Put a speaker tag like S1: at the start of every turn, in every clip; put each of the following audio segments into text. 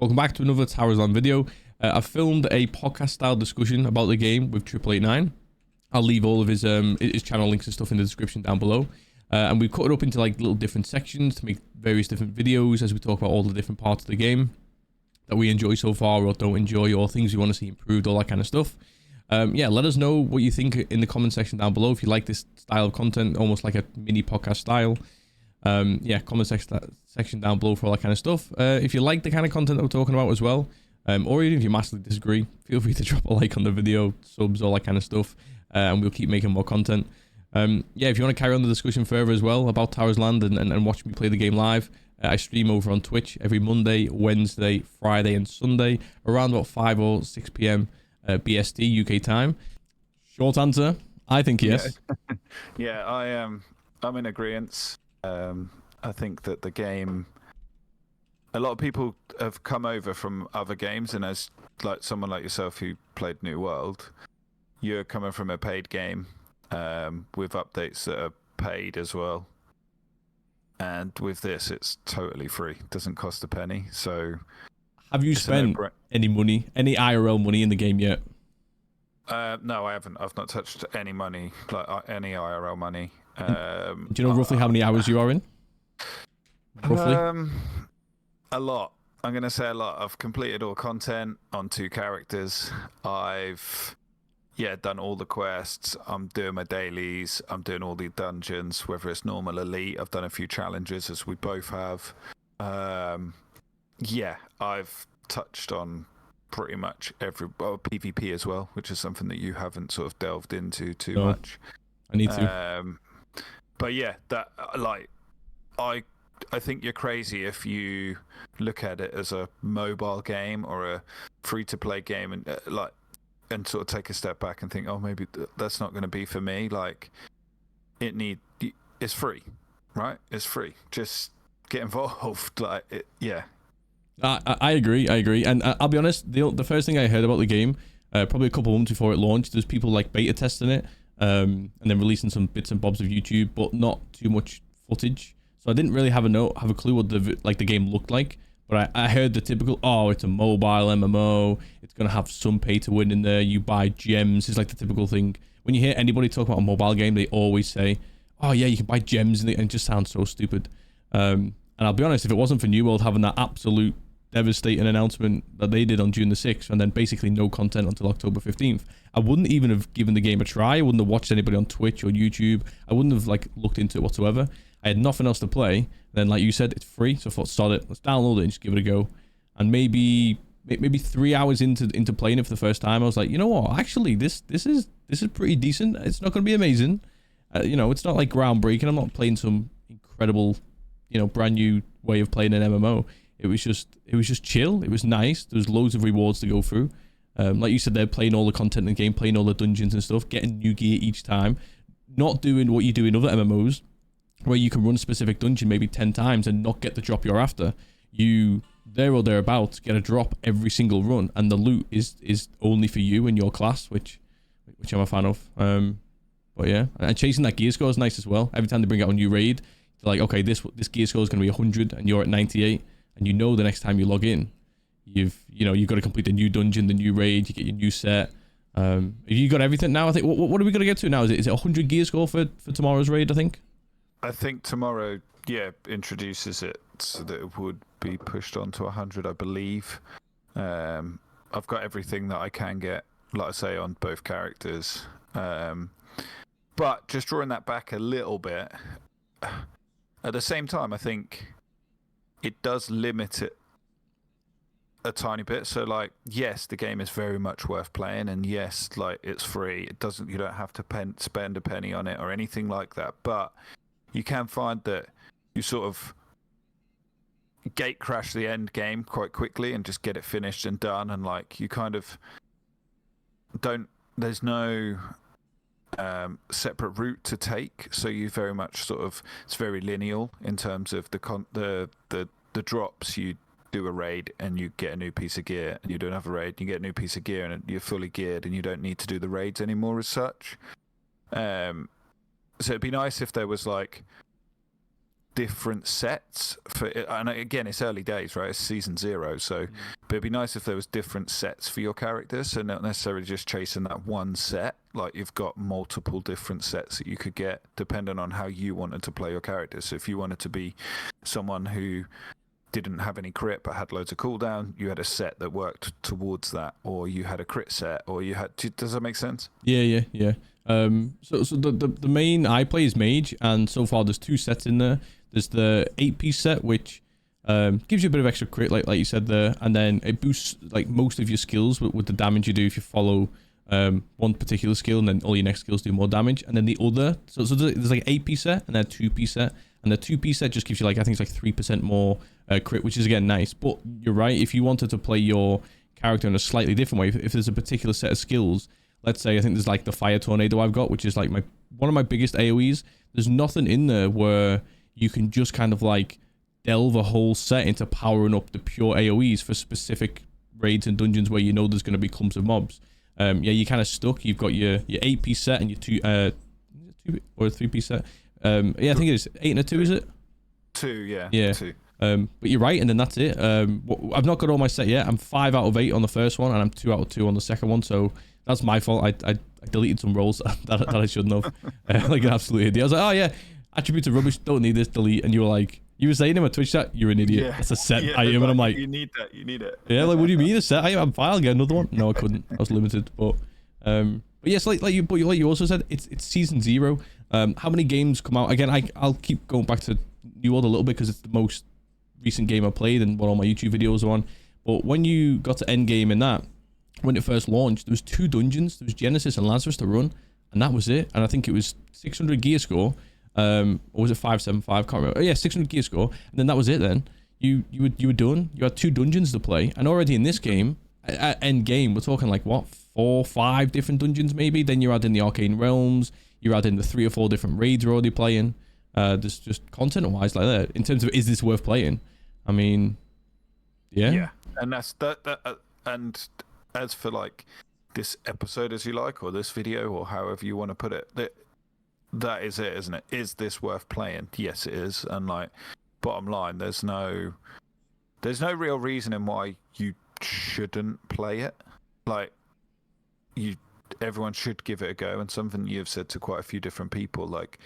S1: Welcome back to another TARISLAND video. I've filmed a podcast-style discussion about the game with 889. I'll leave all of his channel links and stuff in the description down below. And we've cut it up into like little different sections to make various different videos as we talk about all the different parts of the game that we enjoy so far or don't enjoy, or things we want to see improved, all that kind of stuff. Yeah, let us know what you think in the comment section down below if you like this style of content, almost like a mini podcast style. Yeah, comment section down below for all that kind of stuff. If you like the kind of content that we're talking about as well, or even if you massively disagree, feel free to drop a like on the video, subs, all that kind of stuff, and we'll keep making more content. Yeah, if you want to carry on the discussion further as well about TARISLAND and watch me play the game live, I stream over on Twitch every Monday, Wednesday, Friday, and Sunday around about 5 or 6 p.m. BST UK time. Short answer, I think yes.
S2: Yeah, I'm in agreement. I think that the game, a lot of people have come over from other games, and as like someone like yourself who played New World, you're coming from a paid game with updates that are paid as well. And with this, it's totally free. It doesn't cost a penny. So,
S1: have you spent any money, any IRL money in the game yet?
S2: No, I haven't. I've not touched any money, like any IRL money.
S1: Do you know roughly how many hours you are in? Roughly?
S2: A lot. I'm going to say a lot. I've completed all content on 2 characters. I've, done all the quests. I'm doing my dailies. I'm doing all the dungeons, whether it's normal, elite. I've done a few challenges, as we both have. Yeah, I've touched on pretty much PvP as well, which is something that you haven't sort of delved into too much.
S1: I need to.
S2: But yeah, that I think you're crazy if you look at it as a mobile game or a free-to-play game and sort of take a step back and think, oh, maybe that's not going to be for me. Like, it's free, right? It's free. Just get involved. Like, yeah.
S1: I agree, and I'll be honest, the first thing I heard about the game, probably a couple of months before it launched, there's people like beta testing it, and then releasing some bits and bobs of YouTube, but not too much footage. So I didn't really have a clue what the game looked like. But I heard the typical, oh, it's a mobile MMO, it's gonna have some pay to win in there, you buy gems. It's like the typical thing. When you hear anybody talk about a mobile game, they always say, oh yeah, you can buy gems, and it just sounds so stupid. And I'll be honest, if it wasn't for New World having that absolute devastating announcement that they did on June the 6th, and then basically no content until October 15th, I wouldn't even have given the game a try. I wouldn't have watched anybody on Twitch or YouTube. I wouldn't have looked into it whatsoever. I had nothing else to play. Then, like you said, it's free, so I thought, sod it, let's download it and just give it a go. And maybe 3 hours into playing it for the first time, I was like, you know what? Actually, this is pretty decent. It's not going to be amazing. It's not like groundbreaking. I'm not playing some incredible, brand new way of playing an MMO. It was just chill. It was nice. There was loads of rewards to go through. Like you said, they're playing all the content in the game, playing all the dungeons and stuff, getting new gear each time, not doing what you do in other MMOs, where you can run a specific dungeon maybe 10 times and not get the drop you're after. You, there or thereabouts, get a drop every single run, and the loot is only for you and your class, which I'm a fan of. But yeah, and chasing that gear score is nice as well. Every time they bring out a new raid, they're like, okay, this gear score is going to be 100 and you're at 98, and the next time you log in, you've got to complete the new dungeon, the new raid, you get your new set. Have you got everything now? I think what are we going to get to now? Is it 100 gear score for tomorrow's raid, I think?
S2: I think tomorrow, introduces it so that it would be pushed on to 100, I believe. I've got everything that I can get, like I say, on both characters. But just drawing that back a little bit, at the same time, I think it does limit it a tiny bit. So, yes, the game is very much worth playing, and yes, it's free. You don't have to spend a penny on it or anything like that. But you can find that you sort of gate crash the end game quite quickly and just get it finished and done, and you kind of there's no separate route to take, so you very much it's very linear in terms of the drops. You do a raid and you get a new piece of gear, and you do another raid and you get a new piece of gear, and you're fully geared and you don't need to do the raids anymore as such. So it'd be nice if there was different sets for it. And again, it's early days, right? It's season 0, so but it'd be nice if there was different sets for your characters, so not necessarily just chasing that one set. Like, you've got multiple different sets that you could get depending on how you wanted to play your characters. So if you wanted to be someone who didn't have any crit but had loads of cooldown, you had a set that worked towards that, or you had a crit set, or you had, does that make sense?
S1: Yeah. So the main I play is mage, and so far there's 2 sets in there. There's the 8-piece set, which gives you a bit of extra crit, like you said there, and then it boosts like most of your skills with the damage you do if you follow one particular skill, and then all your next skills do more damage. And then the other, so there's like an 8-piece set and then a 2-piece set, and the 2-piece set just gives you like, I think it's like 3% more crit, which is again nice. But you're right, if you wanted to play your character in a slightly different way, if there's a particular set of skills, let's say I think there's like the fire tornado I've got, which is like one of my biggest AoEs. There's nothing in there where you can just kind of like delve a whole set into powering up the pure AoEs for specific raids and dungeons where you know there's going to be clumps of mobs. Yeah, you're kind of stuck. You've got your 8-piece set and your 2 or a 3-piece set. Yeah, I think it is 8 and a 2, is it?
S2: 2, yeah. 2.
S1: But you're right, and then that's it. I've not got all my set yet. I'm 5 out of 8 on the first one, and I'm 2 out of 2 on the second one. So that's my fault. I deleted some roles that I shouldn't have. Like an absolute idiot. I was like, oh yeah, attributes are rubbish. Don't need this. Delete. And you were like, you were saying in my Twitch chat, you're an idiot. Yeah. That's a set item, and I'm like,
S2: you need that. You need it.
S1: Yeah, like, what do you mean a set item? I'm fine. I'll get another one. No, I couldn't. I was limited. But yes, like you also said, it's season 0. How many games come out? Again, I'll keep going back to New World a little bit because it's the most recent game I played and what all my YouTube videos are on. But when you got to Endgame and that, when it first launched, there was 2 dungeons. There was Genesis and Lazarus to run, and that was it. And I think it was 600 gear score, or was it 575? Can't remember. Oh, yeah, 600 gear score, and then that was it. Then you were done. You had 2 dungeons to play, and already in this game, at Endgame, we're talking like what, 4, 5 different dungeons maybe. Then you're adding the Arcane Realms. You're adding the 3 or 4 different raids you're already playing. There's just content-wise like that. In terms of, is this worth playing? I mean, yeah,
S2: and that's that. And as for like this episode, as you like, or this video, or however you want to put it, that is it, isn't it? Is this worth playing? Yes, it is. And like, bottom line, there's no real reason in why you shouldn't play it. Like, everyone should give it a go. And something you've said to quite a few different people, like,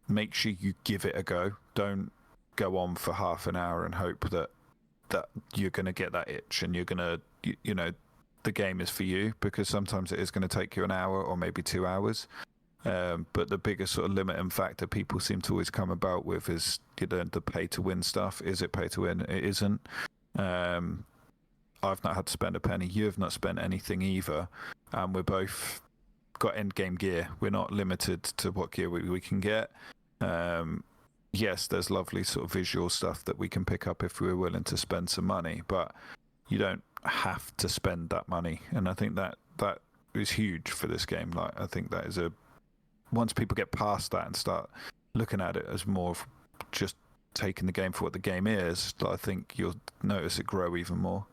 S2: make sure you give it a go. Don't go on for half an hour and hope that you're going to get that itch and you're going to, you know, the game is for you, because sometimes it is going to take you an hour or maybe 2 hours. But the biggest sort of limiting factor people seem to always come about with is, you know, the pay to win stuff. Is it pay to win? It isn't. I've not had to spend a penny. You have not spent anything either. And we're both got end game gear. We're not limited to what gear we can get. Yes, there's lovely sort of visual stuff that we can pick up if we're willing to spend some money, but you don't have to spend that money. And I think that is huge for this game. Like, I think that is once people get past that and start looking at it as more of just taking the game for what the game is, I think you'll notice it grow even more.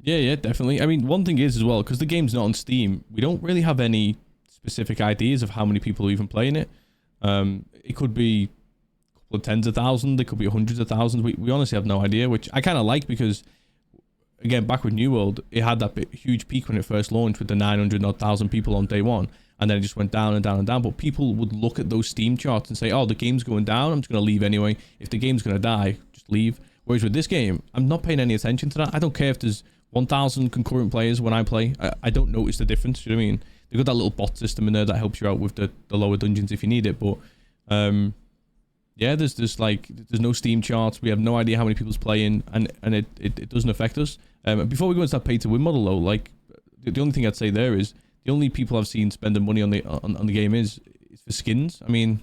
S1: Yeah, definitely. I mean, one thing is as well, because the game's not on Steam, we don't really have any specific ideas of how many people are even playing it. It could be a couple of tens of thousands, it could be hundreds of thousands. We honestly have no idea, which I kind of like, because again, back with New World, it had that huge peak when it first launched with the 900,000 people on day one, and then it just went down and down and down. But people would look at those Steam charts and say, oh, the game's going down, I'm just going to leave anyway. If the game's going to die, just leave. Whereas with this game, I'm not paying any attention to that. I don't care if there's 1,000 concurrent players when I play. I don't notice the difference. You know what I mean? They've got that little bot system in there that helps you out with the lower dungeons if you need it. But yeah, there's no Steam charts. We have no idea how many people's playing, and it doesn't affect us. Before we go into that pay to win model though, like the only thing I'd say there is the only people I've seen spending money on the game is for skins. I mean,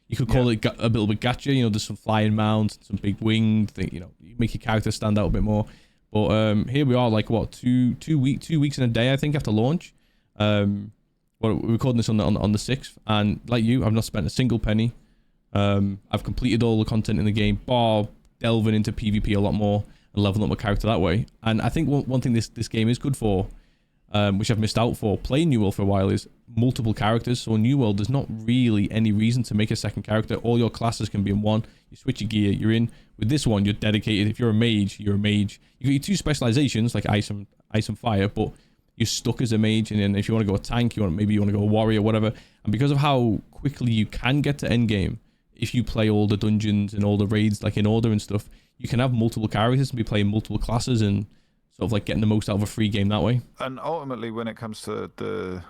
S1: you could call it a little bit gacha. You know, there's some flying mounts, some big winged thing. You know, you make your character stand out a bit more. But here we are, like what, two weeks and a day, I think, after launch. We're recording this on the 6th, and like you, I've not spent a single penny. I've completed all the content in the game, bar delving into PvP a lot more and leveling up my character that way. And I think one thing this game is good for, which I've missed out for playing New World for a while, is multiple characters. So in New World, there's not really any reason to make a second character. All your classes can be in one. You switch your gear, you're in. With this one, you're dedicated. If you're a mage, you're a mage. You got your 2 specializations like ice and fire, but you're stuck as a mage. And then if you want to go a tank, maybe you want to go a warrior, whatever. And because of how quickly you can get to endgame, if you play all the dungeons and all the raids like in order and stuff, you can have multiple characters and be playing multiple classes and sort of like getting the most out of a free game that way.
S2: And ultimately, when it comes to the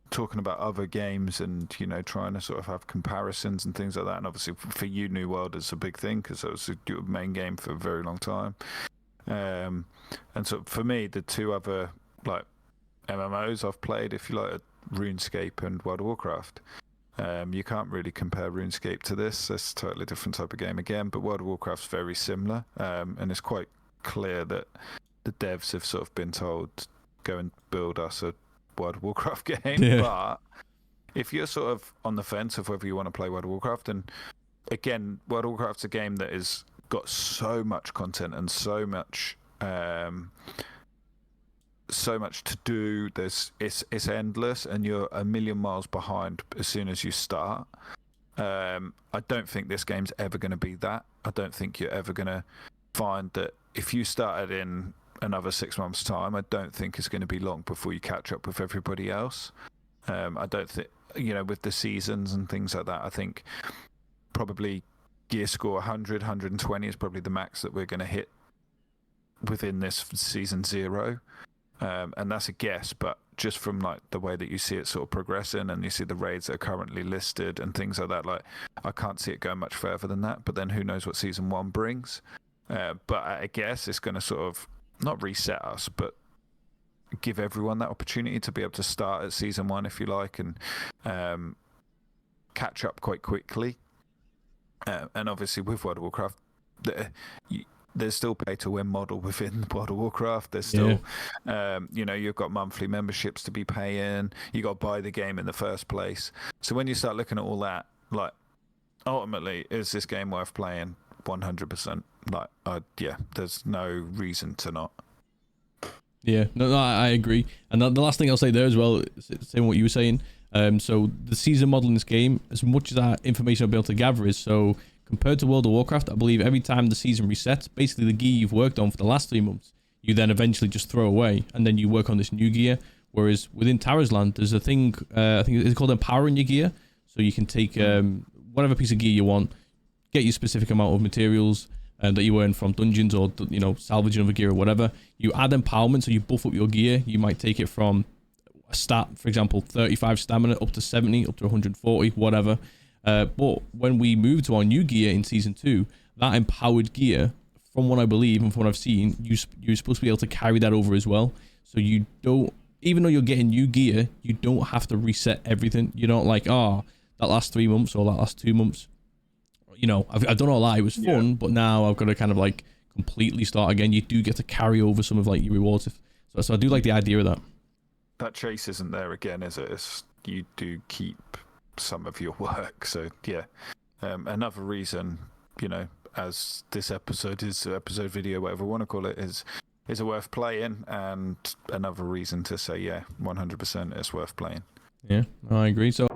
S2: talking about other games and, you know, trying to sort of have comparisons and things like that, and obviously for you, New World is a big thing because it was your main game for a very long time. And so for me, the 2 other like MMOs I've played, if you like, are RuneScape and World of Warcraft. You can't really compare RuneScape to this. It's a totally different type of game again, but World of Warcraft's very similar, and it's quite clear that the devs have sort of been told, go and build us a World of Warcraft game. Yeah. But if you're sort of on the fence of whether you want to play World of Warcraft, and again, World of Warcraft's a game that has got so much content and so much to do. It's endless, and you're a million miles behind as soon as you start. I don't think this game's ever going to be that. I don't think you're ever going to find that if you started in another 6 months' time, I don't think it's going to be long before you catch up with everybody else. I don't think, you know, with the seasons and things like that, I think probably gear score 100, 120 is probably the max that we're going to hit within this season 0. And that's a guess, but just from like the way that you see it sort of progressing and you see the raids that are currently listed and things like that, like I can't see it going much further than that. But then who knows what season 1 brings. But I guess it's going to sort of not reset us, but give everyone that opportunity to be able to start at season 1 if you like, and catch up quite quickly. And obviously with World of Warcraft, there's still pay to win model within World of Warcraft. There's still, you know, you've got monthly memberships to be paying. You got to buy the game in the first place. So when you start looking at all that, like, ultimately, is this game worth playing? 100%. Like, there's no reason to not.
S1: Yeah, no, I agree. And the last thing I'll say there as well, saying what you were saying. So the season model in this game, as much as that information I'll be able to gather is, so compared to World of Warcraft, I believe every time the season resets, basically the gear you've worked on for the last 3 months, you then eventually just throw away, and then you work on this new gear. Whereas within TARISLAnd, there's a thing, I think it's called empowering your gear. So you can take whatever piece of gear you want, get your specific amount of materials that you earn from dungeons or, you know, salvaging of a gear or whatever. You add empowerment, so you buff up your gear. You might take it from a stat, for example, 35 stamina up to 70, up to 140, whatever. But when we move to our new gear in season 2, that empowered gear, from what I believe and from what I've seen, you're supposed to be able to carry that over as well. So you don't, even though you're getting new gear, you don't have to reset everything. You're not like, that last 3 months or that last 2 months, you know, I've done all that. It was fun, but now I've got to kind of like completely start again. You do get to carry over some of like your rewards. So I do like the idea of that.
S2: That chase isn't there again, is it? You do keep some of your work. So yeah, another reason, you know, as this episode is episode video, whatever you want to call it, is it worth playing, and another reason to say 100% it's worth playing.
S1: Yeah, I agree. So